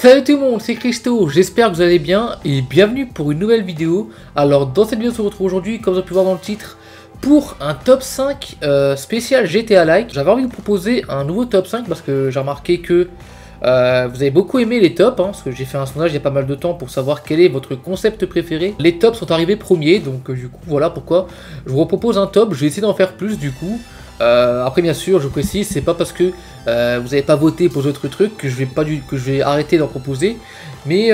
Salut tout le monde, c'est Christo, j'espère que vous allez bien et bienvenue pour une nouvelle vidéo. Alors dans cette vidéo on se retrouve aujourd'hui, comme vous avez pu voir dans le titre, pour un top 5 spécial GTA Like. J'avais envie de vous proposer un nouveau top 5 parce que j'ai remarqué que vous avez beaucoup aimé les tops, parce que j'ai fait un sondage il y a pas mal de temps pour savoir quel est votre concept préféré. Les tops sont arrivés premiers, donc du coup voilà pourquoi je vous propose un top. Je vais essayer d'en faire plus du coup. Après bien sûr je précise, c'est pas parce que vous n'avez pas voté pour d'autres trucs que je vais arrêter d'en proposer, mais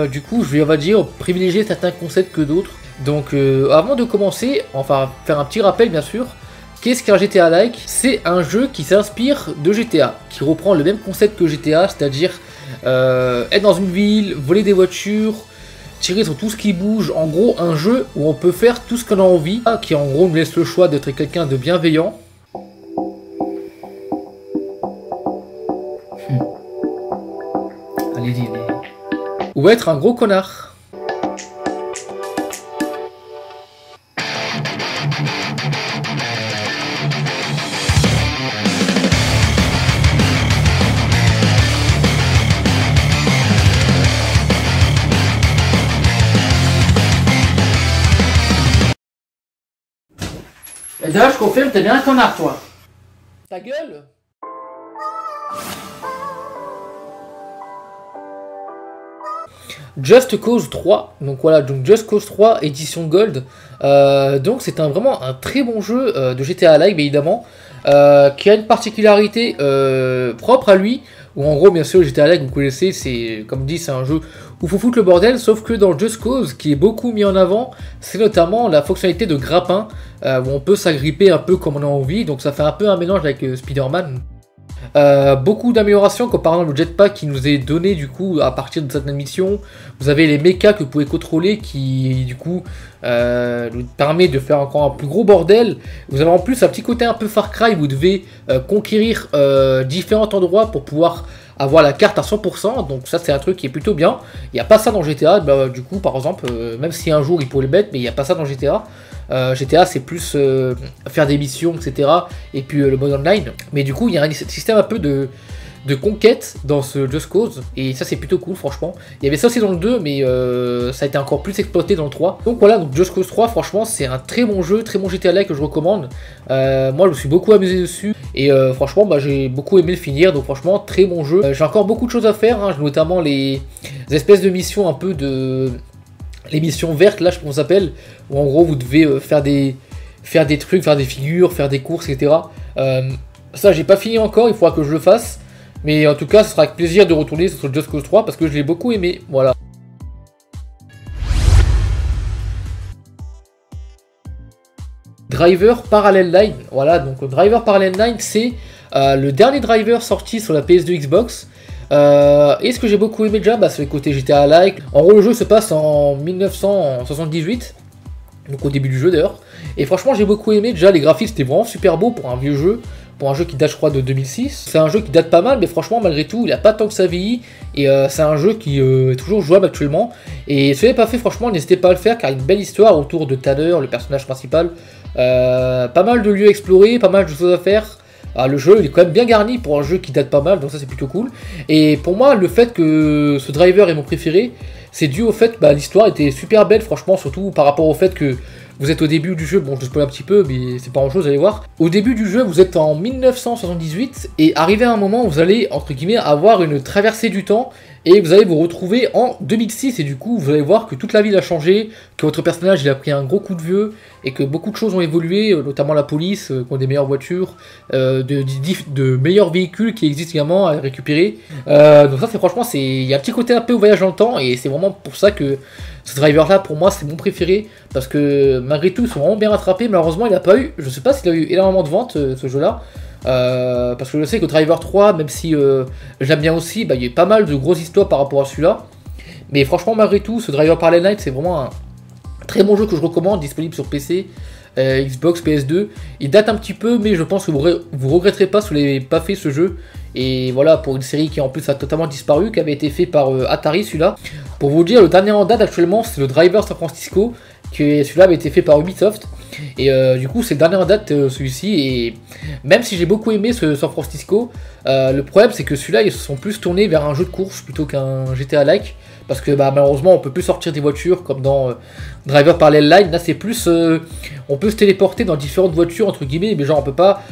du coup je vais, on va dire, privilégier certains concepts que d'autres. Donc avant de commencer, enfin faire un petit rappel bien sûr. Qu'est-ce qu'un GTA Like? C'est un jeu qui s'inspire de GTA, qui reprend le même concept que GTA, c'est-à-dire être dans une ville, voler des voitures, tirer sur tout ce qui bouge. En gros un jeu où on peut faire tout ce qu'on a envie, qui en gros nous laisse le choix d'être quelqu'un de bienveillant. Allez-y, ou être un gros connard. Et d'ailleurs, je confirme, t'es bien un connard, toi. Ta gueule. Just Cause 3, donc voilà, donc Just Cause 3 édition Gold. Donc c'est vraiment un très bon jeu de GTA Like, évidemment, qui a une particularité propre à lui. Où en gros, bien sûr, GTA Like, vous connaissez, c'est comme dit, c'est un jeu où il faut foutre le bordel, sauf que dans Just Cause, qui est beaucoup mis en avant, c'est notamment la fonctionnalité de grappin, où on peut s'agripper un peu comme on a envie, donc ça fait un peu un mélange avec Spider-Man. Beaucoup d'améliorations, comme par exemple le jetpack qui nous est donné du coup à partir de certaines missions. Vous avez les mechas que vous pouvez contrôler qui du coup nous permet de faire encore un plus gros bordel. Vous avez en plus un petit côté un peu Far Cry, vous devez conquérir différents endroits pour pouvoir avoir la carte à 100%, donc ça c'est un truc qui est plutôt bien. Il n'y a pas ça dans GTA, du coup par exemple, même si un jour il pourrait le mettre, mais il n'y a pas ça dans GTA. GTA c'est plus faire des missions, etc. Et puis le mode online. Mais du coup il y a un système un peu de conquête dans ce Just Cause. Et ça c'est plutôt cool franchement. Il y avait ça aussi dans le 2 mais ça a été encore plus exploité dans le 3. Donc voilà, donc Just Cause 3 franchement c'est un très bon jeu, très bon GTA Like que je recommande. Moi je me suis beaucoup amusé dessus. Et franchement j'ai beaucoup aimé le finir. Donc franchement très bon jeu. J'ai encore beaucoup de choses à faire, notamment les espèces de missions un peu de... Les missions vertes, là, je pense qu'on s'appelle, où en gros vous devez faire des trucs, faire des figures, faire des courses, etc. Ça, j'ai pas fini encore, il faudra que je le fasse. Mais en tout cas, ce sera avec plaisir de retourner sur Just Cause 3 parce que je l'ai beaucoup aimé. Voilà. Driver Parallel Line. Voilà, donc Driver Parallel Line, c'est le dernier driver sorti sur la PS2 Xbox. Et ce que j'ai beaucoup aimé déjà, c'est le côté GTA Like. En gros le jeu se passe en 1978, donc au début du jeu d'ailleurs. Et franchement j'ai beaucoup aimé, déjà les graphismes c'était vraiment super beau pour un vieux jeu. Pour un jeu qui date je crois de 2006. C'est un jeu qui date pas mal, mais franchement malgré tout il a pas tant que ça vieillit. Et c'est un jeu qui est toujours jouable actuellement. Et si vous l'avez pas fait franchement n'hésitez pas à le faire car il y a une belle histoire autour de Tanner, le personnage principal. Pas mal de lieux à explorer, pas mal de choses à faire. Le jeu il est quand même bien garni pour un jeu qui date pas mal, donc ça c'est plutôt cool. Et pour moi le fait que ce driver est mon préféré, c'est dû au fait que l'histoire était super belle franchement, surtout par rapport au fait que vous êtes au début du jeu, bon je spoil un petit peu mais c'est pas grand chose, allez voir. Au début du jeu vous êtes en 1978 et arrivé à un moment où vous allez entre guillemets avoir une traversée du temps et vous allez vous retrouver en 2006 et du coup vous allez voir que toute la ville a changé, que votre personnage il a pris un gros coup de vieux et que beaucoup de choses ont évolué, notamment la police, qui ont des meilleures voitures, de meilleurs véhicules qui existent également à récupérer. Donc ça c'est franchement, il y a un petit côté un peu au voyage dans le temps et c'est vraiment pour ça que ce driver là pour moi c'est mon préféré parce que malgré tout ils sont vraiment bien rattrapés. Malheureusement il n'a pas eu, je sais pas s'il a eu énormément de ventes ce jeu là. Parce que je sais que Driver 3, même si j'aime bien aussi, il y a eu pas mal de grosses histoires par rapport à celui-là. Mais franchement, malgré tout, ce Driver Parallel Night, c'est vraiment un très bon jeu que je recommande, disponible sur PC, Xbox, PS2. Il date un petit peu, mais je pense que vous regretterez pas si vous n'avez pas fait ce jeu. Et voilà, pour une série qui en plus a totalement disparu, qui avait été fait par Atari celui-là. Pour vous dire, le dernier en date actuellement, c'est le Driver San Francisco, que celui-là avait été fait par Ubisoft. Et du coup c'est le dernier en date celui-ci, et même si j'ai beaucoup aimé ce San Francisco, le problème c'est que celui-là ils se sont plus tournés vers un jeu de course plutôt qu'un GTA-like, parce que malheureusement on peut plus sortir des voitures comme dans Driver Parallel Line. Là c'est plus on peut se téléporter dans différentes voitures entre guillemets, mais genre on peut pas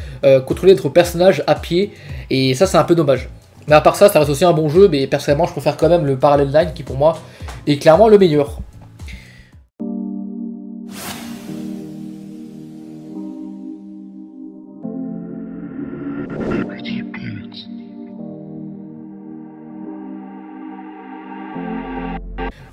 contrôler notre personnage à pied, et ça c'est un peu dommage. Mais à part ça, ça reste aussi un bon jeu, mais personnellement je préfère quand même le Parallel Line qui pour moi est clairement le meilleur.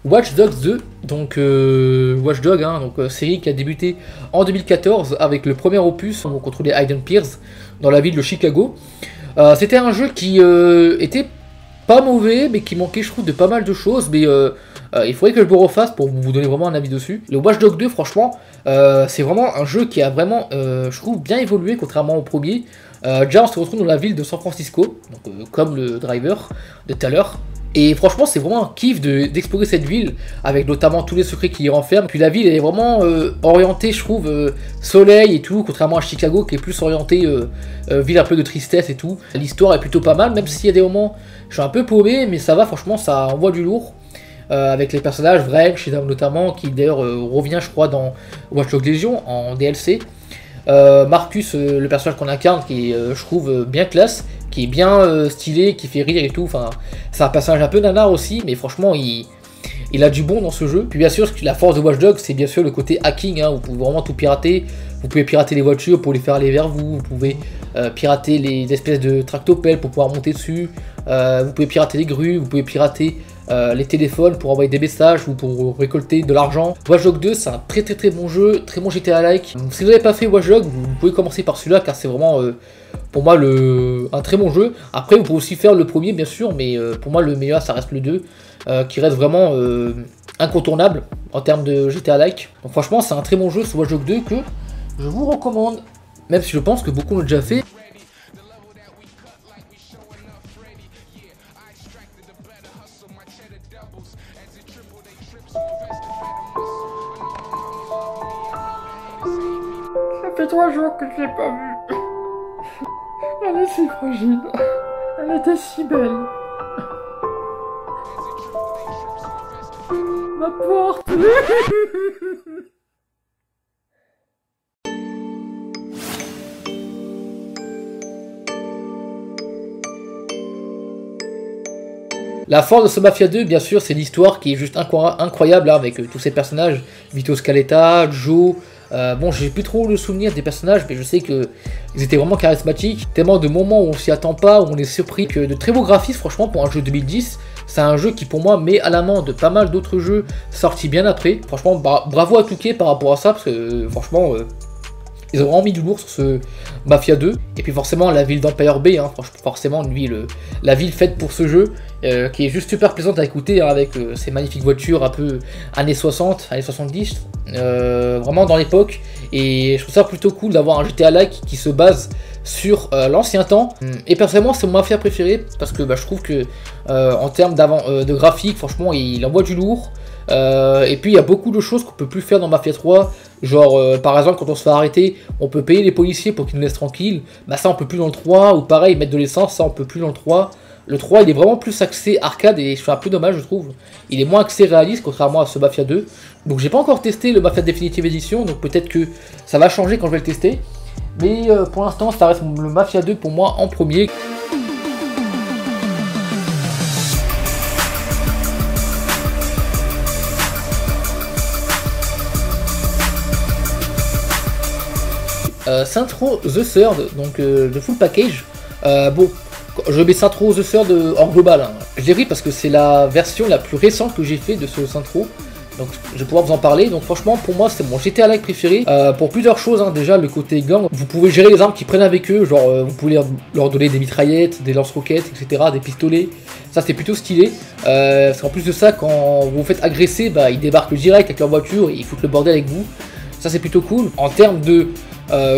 Watch Dogs 2, donc Watch Dogs, hein, série qui a débuté en 2014 avec le premier opus où on contrôlait Aiden Pierce dans la ville de Chicago. C'était un jeu qui était pas mauvais, mais qui manquait, je trouve, de pas mal de choses, mais il faudrait que je le refasse pour vous donner vraiment un avis dessus. Le Watch Dogs 2, franchement, c'est vraiment un jeu qui a vraiment, je trouve, bien évolué contrairement au premier. Déjà, on se retrouve dans la ville de San Francisco, donc, comme le driver de tout à l'heure. Et franchement, c'est vraiment un kiff d'explorer cette ville, avec notamment tous les secrets qui y renferment. Puis la ville elle est vraiment orientée, je trouve, soleil et tout, contrairement à Chicago qui est plus orientée ville un peu de tristesse et tout. L'histoire est plutôt pas mal, même s'il y a des moments, je suis un peu paumé, mais ça va, franchement, ça envoie du lourd. Avec les personnages, Wrench notamment, qui d'ailleurs revient, je crois, dans Watch Dogs Legion en DLC. Marcus, le personnage qu'on incarne, qui est, je trouve, bien classe, qui est bien stylé, qui fait rire et tout. Enfin, c'est un personnage un peu nanar aussi, mais franchement, il a du bon dans ce jeu. Puis bien sûr, la force de Watch Dogs, c'est bien sûr le côté hacking, hein, vous pouvez vraiment tout pirater. Vous pouvez pirater les voitures pour les faire aller vers vous, vous pouvez pirater les espèces de tractopelles pour pouvoir monter dessus, vous pouvez pirater les grues, vous pouvez pirater les téléphones pour envoyer des messages ou pour récolter de l'argent. Watch Dogs 2, c'est un très bon jeu, très bon GTA-like. Si vous n'avez pas fait Watch Dogs, vous pouvez commencer par celui-là car c'est vraiment pour moi un très bon jeu. Après vous pouvez aussi faire le premier bien sûr, mais pour moi le meilleur ça reste le 2, qui reste vraiment incontournable en termes de GTA-like. Donc franchement c'est un très bon jeu ce Watch Dogs 2 que je vous recommande, même si je pense que beaucoup l'ont déjà fait. Ça fait 3 jours que je l'ai pas vue. Elle est si fragile. Elle était si belle. Ma porte. La force de ce Mafia 2, bien sûr, c'est l'histoire qui est juste incroyable hein, avec tous ces personnages, Vito Scaletta, Joe. Bon, j'ai plus trop le souvenir des personnages, mais je sais qu'ils étaient vraiment charismatiques. Tellement de moments où on s'y attend pas, où on est surpris, que de très beaux graphismes, franchement, pour un jeu 2010. C'est un jeu qui, pour moi, met à l'amende de pas mal d'autres jeux sortis bien après. Franchement, bravo à Touquet par rapport à ça, parce que franchement, ils ont vraiment mis du lourd sur ce Mafia 2. Et puis forcément, la ville d'Empire Bay, hein, forcément, la ville faite pour ce jeu, qui est juste super plaisante à écouter, hein, avec ces magnifiques voitures un peu années 60, années 70, vraiment dans l'époque. Et je trouve ça plutôt cool d'avoir un GTA-like qui se base sur l'ancien temps. Et personnellement, c'est mon Mafia préféré, parce que je trouve que en termes de graphique, franchement, il envoie du lourd. Et puis il y a beaucoup de choses qu'on peut plus faire dans Mafia 3, genre par exemple quand on se fait arrêter, on peut payer les policiers pour qu'ils nous laissent tranquilles, ça on peut plus dans le 3, ou pareil mettre de l'essence, ça on peut plus dans le 3. Le 3 il est vraiment plus axé arcade et je fais un peu dommage je trouve, il est moins axé réaliste contrairement à ce Mafia 2. Donc j'ai pas encore testé le Mafia Definitive Edition, donc peut-être que ça va changer quand je vais le tester, mais pour l'instant ça reste le Mafia 2 pour moi en premier. Saints Row The Third, donc le full package. Bon, je mets Saints Row The Third en global. Hein. Je l'ai pris parce que c'est la version la plus récente que j'ai fait de ce Saints Row. Donc je vais pouvoir vous en parler. Donc franchement pour moi c'est mon GTA-like préféré. Pour plusieurs choses, hein. Déjà le côté gang. Vous pouvez gérer les armes qu'ils prennent avec eux. Genre vous pouvez leur donner des mitraillettes, des lance-roquettes, etc. Des pistolets. Ça c'est plutôt stylé. Parce qu'en plus de ça, quand vous vous faites agresser, ils débarquent direct avec leur voiture et ils foutent le bordel avec vous. Ça c'est plutôt cool. En termes de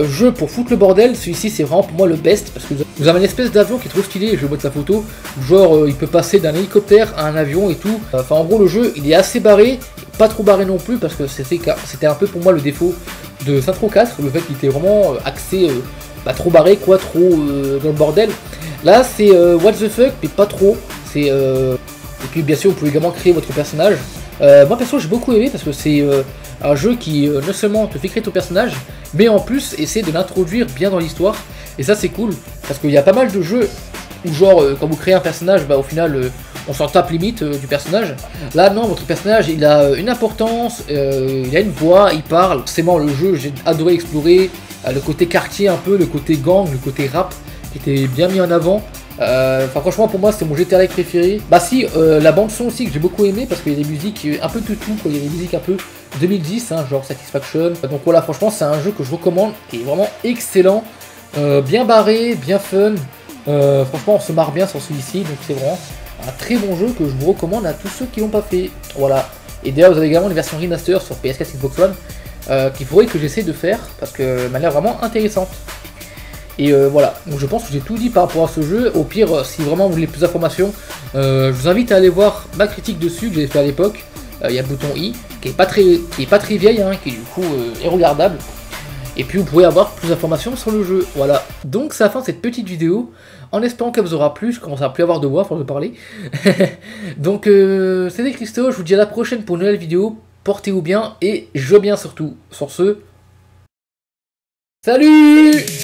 jeu pour foutre le bordel, celui-ci c'est vraiment pour moi le best parce que vous avez une espèce d'avion qui est trop stylé, je vais vous mettre la photo, genre il peut passer d'un hélicoptère à un avion et tout, enfin en gros le jeu il est assez barré, pas trop barré non plus, parce que c'était un peu pour moi le défaut de Saints Row 4, le fait qu'il était vraiment axé trop barré, quoi, trop dans le bordel. Là c'est what the fuck, mais pas trop. Et puis bien sûr vous pouvez également créer votre personnage. Moi perso j'ai beaucoup aimé parce que c'est un jeu qui non seulement te fait créer ton personnage, mais en plus essaie de l'introduire bien dans l'histoire. Et ça c'est cool, parce qu'il y a pas mal de jeux où genre quand vous créez un personnage, au final on s'en tape limite du personnage. Là non, votre personnage il a une importance, il a une voix, il parle. Forcément le jeu, j'ai adoré explorer le côté quartier un peu, le côté gang, le côté rap qui était bien mis en avant. Enfin franchement pour moi c'est mon GTA Live préféré. Bah si, la bande son aussi que j'ai beaucoup aimé, parce qu'il y a des musiques un peu tout, quoi. Il y a des musiques un peu 2010, hein, genre Satisfaction. Donc voilà, franchement c'est un jeu que je recommande, qui est vraiment excellent, bien barré, bien fun. Franchement on se marre bien sur celui-ci, donc c'est vraiment un très bon jeu que je vous recommande à tous ceux qui l'ont pas fait. Voilà. Et d'ailleurs vous avez également les versions remaster sur PS4 et Xbox One qu'il faudrait que j'essaie de faire, parce que m'a l'air vraiment intéressante. Et voilà, donc je pense que j'ai tout dit par rapport à ce jeu. Au pire, si vraiment vous voulez plus d'informations, je vous invite à aller voir ma critique dessus que j'ai fait à l'époque. Il y a le bouton I, qui est pas très vieille, hein, qui du coup est regardable. Et puis vous pourrez avoir plus d'informations sur le jeu. Voilà, donc c'est la fin de cette petite vidéo. En espérant qu'elle vous aura plu, je commence à plus avoir de voix, pour de parler. Donc c'était Christo, je vous dis à la prochaine pour une nouvelle vidéo. Portez-vous bien et jouez bien surtout. Sur ce, salut!